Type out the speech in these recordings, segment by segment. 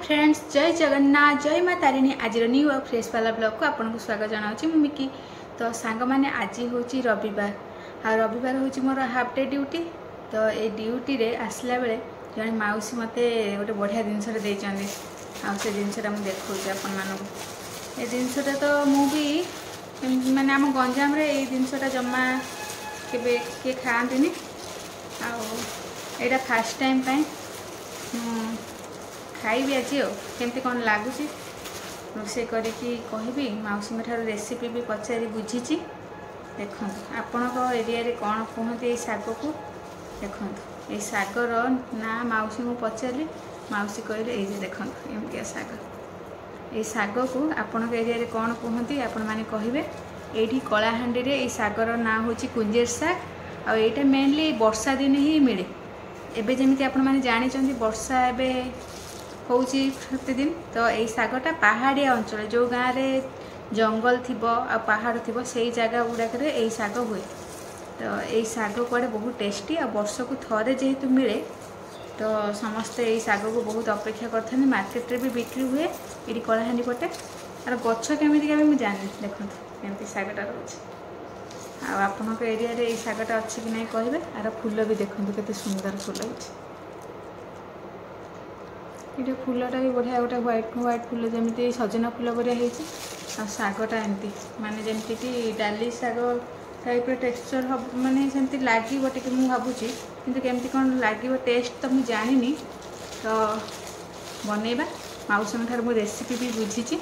Friends जय जगन्नाथ जय माँ तारिणी आज न्यू और फ्रेश वाला ब्लॉग को आपको स्वागत जनाऊँगी मु मिकी। तो सांग मैंने आज हूँ रविवार आ रविवार हूँ मोर हाफ डे ड्यूटी। तो ये ड्यूटी रे आसला बेले जड़े मौसी मत गोटे बढ़िया जिनसटे देते से जिनसा मुझे देखा आपण मानक ये जिनसटा तो मुझे माने आम गंजाम रे ये जिनसटा जमा के किए खाआंती आईटा फास्ट टाइम खाइबी आज केमती कौन लगुच रोसे करी कहबी मौसी ठार रेसिपी भी पचारि बुझी देखु आपण एरिया रे कौन कहते शाग को देखु ये शागर ना मौसी को पचारि मौसी कहले ये देखु एमतिया शाग ये शाग को आपण एरिया रे कौन कहते आपण मैंने कहे ये कलाहांडी रे ये शागर ना हूँ कुंजेर शाग आईटा मेनली वर्षा दिन ही मिले एबे जमी आपण मैंने जानी वर्षा एवं हूँ प्रतिदिन। तो यही शागटा पहाड़िया अंचल जो गाँव रे जंगल थी पहाड़ थी से जगह गुड़ाक यही शाग हुए। तो यही शाग कड़े बहुत टेस्टी आ वर्ष को थरे जेहेतु मिले तो समस्ते यही शाग को बहुत अपेक्षा करते मार्केट रे भी बिक्री हुए ये कलाहांडी पटे आर गछ केमी भी जानी देखो केमती शागटा रोचे आपण एरिया रे शागटा अच्छी कि नहीं कहे आर फूल भी देखो केते सुंदर फूल होती ये फूलटा भी बढ़िया गोटे व्हाइट फूल जमी सजना फूल बढ़िया होती शागटा एमती माने जमती कि डाली शाग टाइप टेक्सचर हम माने सेमती लगे मुझे भावुची किंतु केमती कौन लगे टेस्ट तो मुझे जानी तो बनइबा मौसम ठार मु रेसिपी भी बुझी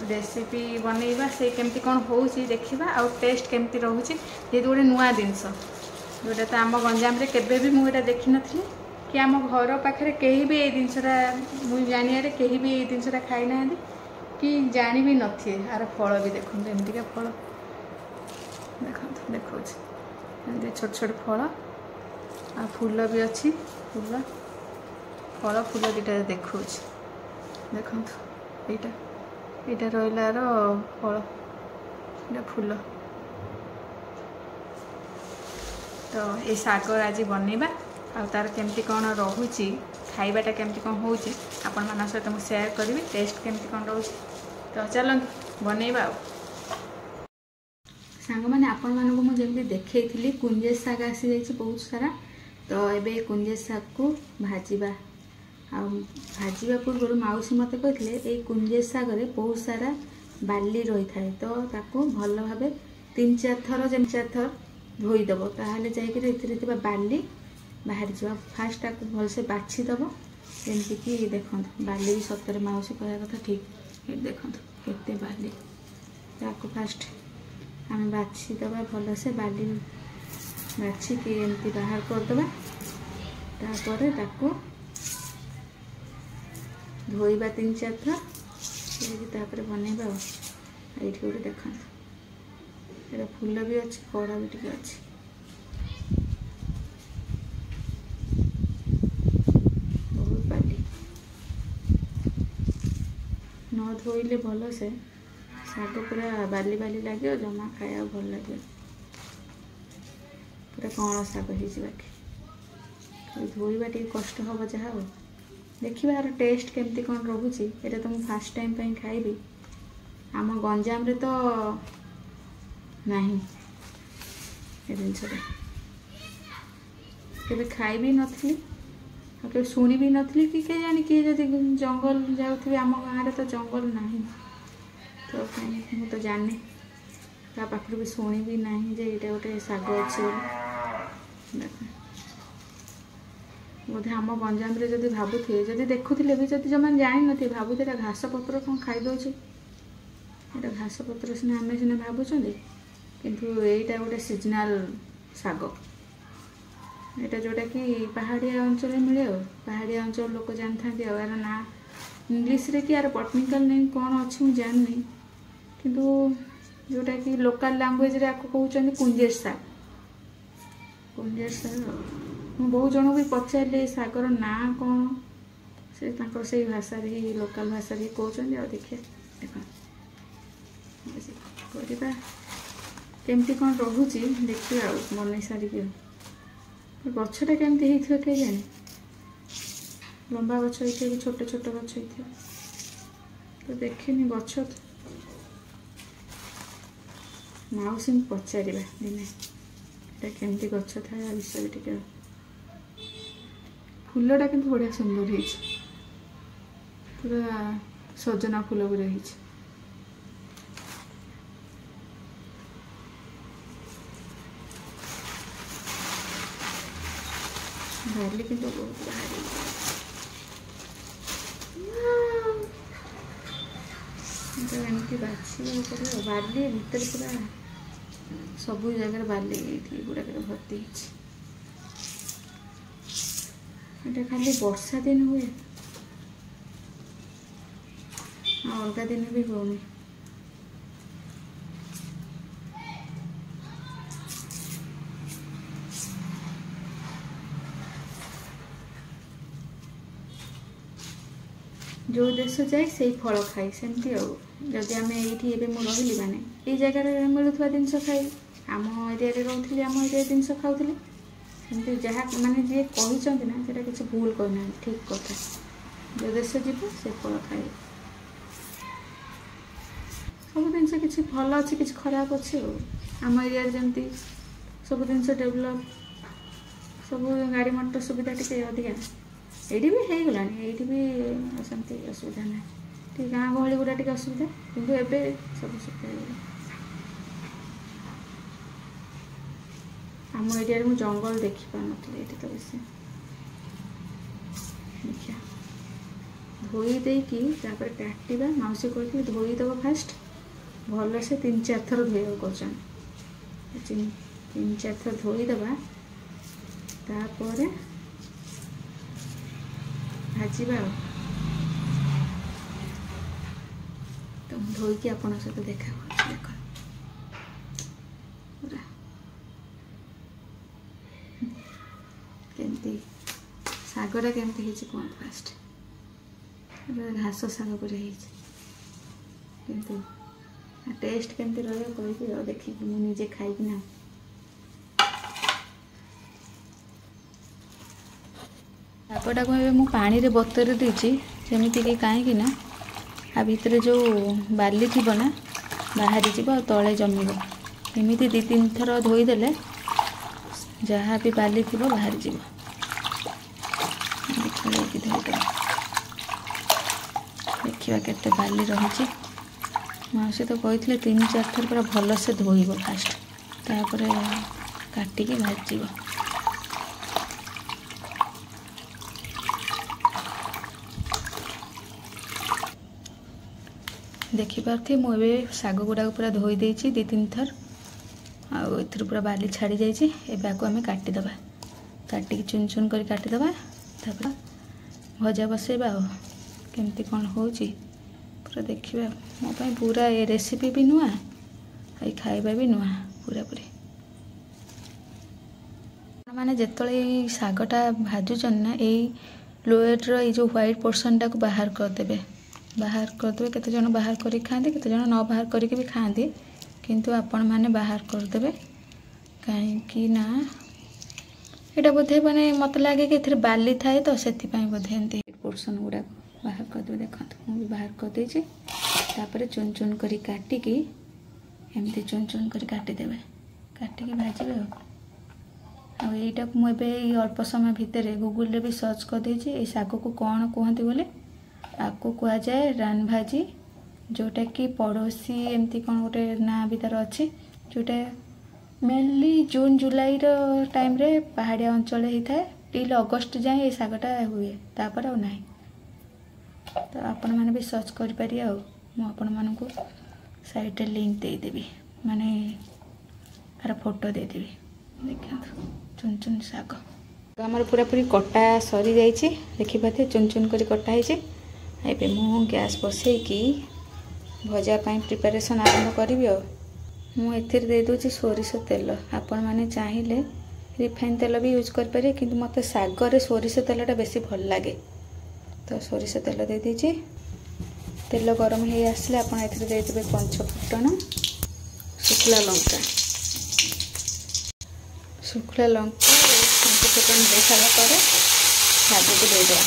रेसिपी बनइबा से केमती कौन हो देखा आउ टेस्ट केमती रोचे ये गोटे नुआ जिनस जोटा तो आम गंजाम रे केबे भी मुझे देखी नी कि आम घर पाखे कहीं भी ये जिनसा मुझे जानिया कहीं भी ये जिनसा खाई ना कि जानी भी नी आर फल भी देखो एमतीका फल देखो देखो छोट छोट फल आ फूल भी अच्छी फूल फल फूल दुटा देखा देखो यहाँ रहीलार फल ये फूल। तो ये शाग आज बनइबा आ तार केमती कौन रोचे खाइबाटा केमती कौन हो आपण मान सहित मुझे सेयार करी टेस्ट केमती कौन रोचे। तो चलते बनइबा सांग मैंने आपण मानक मुझे देखी कुंजेर शाग आसी जाइए बहुत सारा। तो ये कुंजेर शाग को भाजवा भाजवा पूर्व मौसी मत कहते ये कुंजेर शागर बहुत सारा बाली रही थाए तो ताको भल भाव 3-4 थर जमी 4 थर धोईदेव ताहले जाकर बाली बाहर जा फास्ट ताको भलसे बाछी दब जमीक देखो बाली भी सतरे मौसी कह कथा ठीक ये देखो केते बाली ताको फास्ट आम बाछी दबा भलसे बाली बाछिक एमती बाहर करदबा ताको धोईबा 3-4 थर बनइबा ये गोटे देखो ये फूल भी अच्छी कड़ा भी टे अच्छी बहुत बाली न धोइले भल से शाग पूरा बाली बाली लगे जमा खाया भल लगे पूरा कौन शाग हो धोइबा टे कष्ट हम जहाँ हो देखा यार टेस्ट केमती कौन रोचे ये तो मुझे फास्ट टाइम खाइबी आम गंजाम रे तो नहीं ये जिनसा केबे खाई भी नथली के शुणी भी नथली कि के जानी किए जदि जंगल जाऊे आम गाँव में तो जंगल नहीं तो कहीं तो जानी ता पाखर भी शुणी भी नहीं जे ये गोटे शाग अच्छे देख बोधे आम गंजाम रे जदि भावुए जदि देखुले भी जदि जो मैंने जानी नी भावुते घास पत्र कौन खाईदे ये घास पत्र सीना आम सीना भावुँ किंतु यहीटा गोटे सीजनाल शाग यहाँ जोटा कि पहाड़िया अंचल मिले पहाड़िया अंचल लोक जानी था यार ना इंग्लीश रे कि यार बटनिकल नेम कौन अच्छी मुझे जाननी किंतु जोटा कि लोकल लैंग्वेज रे आपको कहते कुंजेर शाग बहुत जन भी पचारे शागर ना कौन से भाषा ही लोकल भाषा ही कहते आ देखिए देखा केमती कौन रोचे देखिए मन सारिक गछटा केमती होते जाने लंबा गछ होइथे कि छोटे छोटे गछ होइथे तो देखिनी गछ माउसी पचारिबा दिने एटा केमती गछ थाए आ विषय टिके फूलटा किंतु बढ़िया सुंदर है पूरा सजना फूल भी रही बार्ली किंतु बहुत भारी एमती बाछी बार्ली भितर पूरा सब जगह बार्ली गुड़ाक भर्ती ये खाली वर्षा दिन हुए अलग दिन भी होनी जो देश जाए से फल खाई सेमती जदि आम ये रही माने ये जगह मिलूवा जिनस खाई आम एरिया रोली आम एरिया जिनस खाऊली सेमती जहाँ माने जी कहते ना से किसी भूल कहना ठीक कथा जो देश जीव से फल खाई सब जिन किसी भल अच्छे कि खराब अच्छे आम एरिया जमी सब जिन डेभलप सब गाड़ी मटर सुविधा टी अधिका ये भी हो गला ये भी सेमती असुविधा ना टी गाँ गहली गुड़ा टी असुविधा किंतु एबे सब सुविधा आम एरिया मुझे जंगल देखी पार नी तो बेस देखिए धोई देकी काटा मौसी कहती धोईदेव फास्ट भल से 3-4 थर धोया कर 3-4 थर धोईदेवा तापर भाजवा तो धोईकी आपण सहित देखा देख केमती सागटा केमती है कौन फास्ट घास साग पर किंतु टेस्ट केमती रही देखी मुझे खाई ना शागटा को मु पानी रे बतर देछि जेमिति कि काहे ना आ भितर जो बाली थी ना बाहरी जीव तले जमिब एमती 2-3 थर धोईदेले जहाँ भी बाली थी बाहरी जीव देखा केते बाली रही मौसी तो कहते 3-4 थर पूरा भल से धोइब फास्ट तापर काटिकी भाजिब देखिपारे मुझे शाग गुड़ा पूरा धोई देछि 2-3 थर आउ पूरा बाली छाड़ी जाइए आम काटिदेबा काटिकी चुन चुन कर काटिदेबा तापर भजा बसैबा केमती कौन हो पूरा देखा मो पूरा ये रेसिपी भी नुआ ये खाइबा भी नुआ पूरा पूरी माने जिते शागटा भाजुचन ना यही लोएटर ये जो व्हाइट पोर्सन टाक बाहर करदे केते जन बाहर करी खाते केते जन न बाहर करके भी खाते किंतु आपण माने बाहर करदे कहीं ना यहाँ बोधे माने मत लगे कि बाली थाए तो से बोधे एमती पोर्सन गुड़ा बाहर करदे देखो मुझे बाहर करदे तापर चुन चुन करी काटिकी एमती चुन चुन करी काटिदेवे काटिकी भाजबे आईटा मुझे अल्प समय भितर गूगल रे भी सर्च करदे शाग को कौन कहते बोले आपको कह जाए रान भाजी जोटा कि पड़ोसी एमती कौन गोटे ना भी तार अच्छी जोटा मेनली जून जुलाई टाइम रे पहाड़िया अंचल होता है टिल अगस्ट जाए ये शागटा हुए तापर आ ना तो आपण मैंने भी सर्च करें आपण को साइड लिंक देदेवी माने तार फोटो देदेवी देखा चुन चुन शाग आमर पूरा पूरी कटा सरी जाइए देखिपारे चुन चुन कर कटा है एबे मु गैस बसैकी भजापी प्रिपारेसन आरंभ करी मुझे दे दूँ सोरिष तेल आपण मैंने चाहिए रिफाइन तेल भी यूज करें कि मत शागर सोरिष तेलटा बेसी भल लगे तो सोरिष तेल दे दीजिए तेल गरम हो आसले आप देदेवे पंचफुटन शुखला लंका पंचफुटन दे सारा पर शाग को देदेवा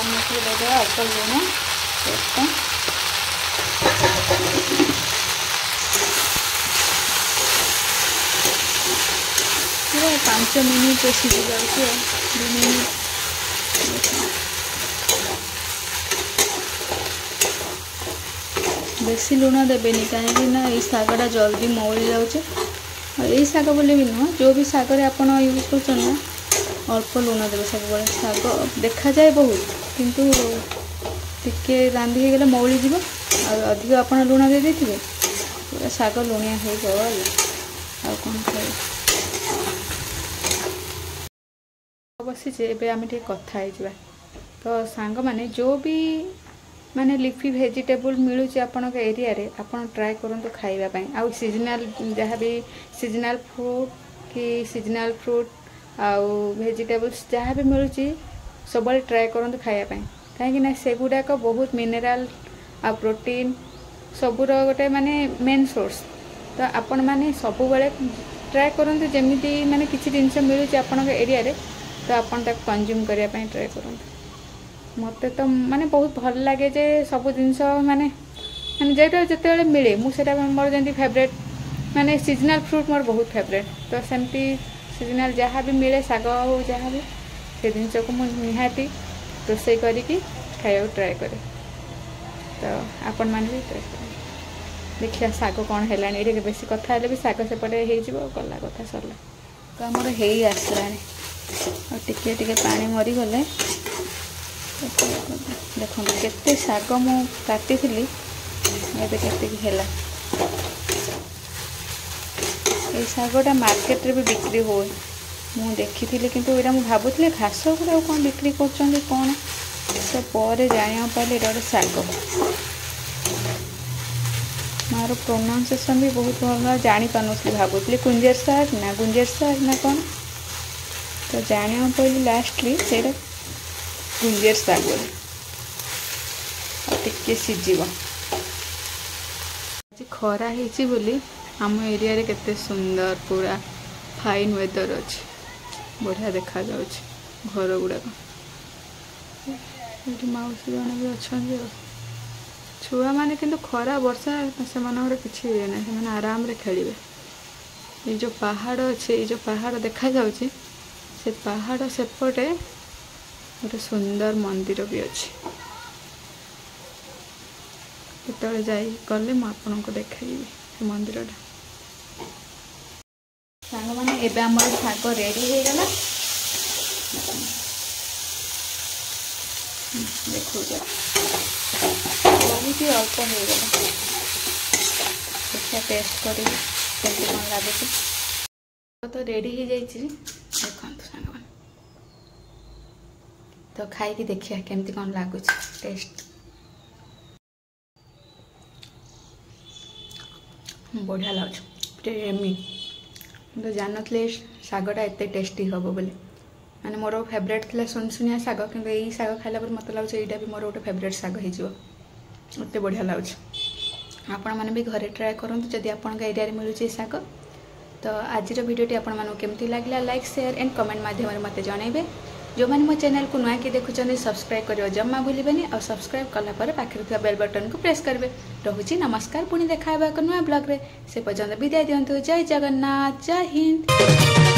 ଦେଇଦେବା ଅଳ୍ପ ଲୁଣ ଟେଷ୍ଟ पूरा 5 मिनिट सीझी जाऊँगी 2 मिनिट बेसी लुण देवेनि कहीं ना ये शागटा जल्दी मौली जाऊे यही शाग बोले भी नुह जो भी शागर आप यूज कर अल्प लुण देवे सब शाग देखा जाए बहुत किंतु टिके रांधि हो गले मौली जीव अधिक आप लुण दे देथिबे पूरा शाग लुणिया हो गल आ कौन खाए बसी एबे आम कथा हो तो सांग माने जो भी माने लिफी वेजिटेबल मिलूँ आपण एरिया रे आपण ट्राए करंतु खाइबा पई आउ सीजनल जहाँ भी सीजनल फ्रूट कि सीजनल फ्रूट आउ वेजिटेबल्स जहाँ भी मिलूँ सब ट्राए करंतु खाइबा पई कहीं ना सेगुड़ाक बहुत मिनरल आ प्रोटीन सबूर गोटे माने मेन सोर्स तो आपण माने सब बेले ट्राए करंतु जेमिति माने किछि जिंस मिलूँ आपण एरिया रे तो आपण ताक कंज्यूम करिया पई ट्राए करंतु मते तो माने बहुत भल लगे जे सब जिनस माने माने जेटा जते मिले मुझे मोर जमी फेवरेट माने सीजनल फ्रूट मोर बहुत फेवरेट तो सेमती सीजनल जहाँ भी मिले शाग हो जहाँ भी से जिनस को मुझे निहाती रोषे करिकी खाया ट्राए करे तो आपण मैंने भी ट्राए कर देखिए शाग कौन है ये बेसी कथा भी शाग सेपटे हो गला कथा सरला तो आमर हो आसला टिके टिके पानी मरीगले देखो केते शाग मु काटी थी है ये शागटा मार्केट रे भी बिक्री हो मु देखी थी किंतु एटा मु भाबुथले घास गुड़ा कौन बिक्री कर कौन तो पर जाना पारे ये गोटे शाग मार प्रोनाउंसिएशन भी बहुत भल जानी पानुथली भाबुथली गुंजेर शाग ना कौन तो जाना पड़ी लास्टली से गुंजेर शाग टिके सीझीब खरा होती बोली आम एरिया रे केते सुंदर पूरा फाइन वेदर अच्छे बढ़िया देखा जाउछ घर गुड़ाक मौसी जन भी अच्छा छुआ मैंने किंतु खरा वर्षा से किसी ना से आराम रे खेलिबे ये जो पहाड़ अच्छे ये जो पहाड़ देखा जाउछि से पहाड़ सेपटे गोटे सुंदर मंदिर भी अच्छे केतले जाई गले मु आपनको देखाइबी से मंदिरटा सांग माने एबे हमर शाग रेडी हो गला देखो जा बहुत ही अल्प हो गला देखिए टेस्ट करी केमती कौन लगे तो रेडी हो जाइए देखो सांग तो खाई देखिए केमती कौन लगुच टेस्ट बढ़िया लगे तो जानते शागटा एत टेस्टी हम बोली मैंने मोर फेवरेट थी सुनसुनिया शाग कि यही शाग खाला मत लगे यहाँ भी मोर गोटे फेवरेट शाग होते बढ़िया लगे आपण मैंने भी घरे ट्राए करूँ जदि आप एरिया मिलूँ शाग तो आज भिडियोटी आपमती लगे लाइक शेयर एंड कमेंट मध्यम मत जनइबे जो मैंने मो चैनल को नुआ कि देखुं सब्सक्राइब करने जमा भूलें और सब्सक्राइब कलापर पाखे बेल बटन को प्रेस करेंगे रोची नमस्कार पुणी देखा एक नुआ ब्लॉग रे से पर्यंत विदाय दिंतु जय जगन्नाथ जय हिंद।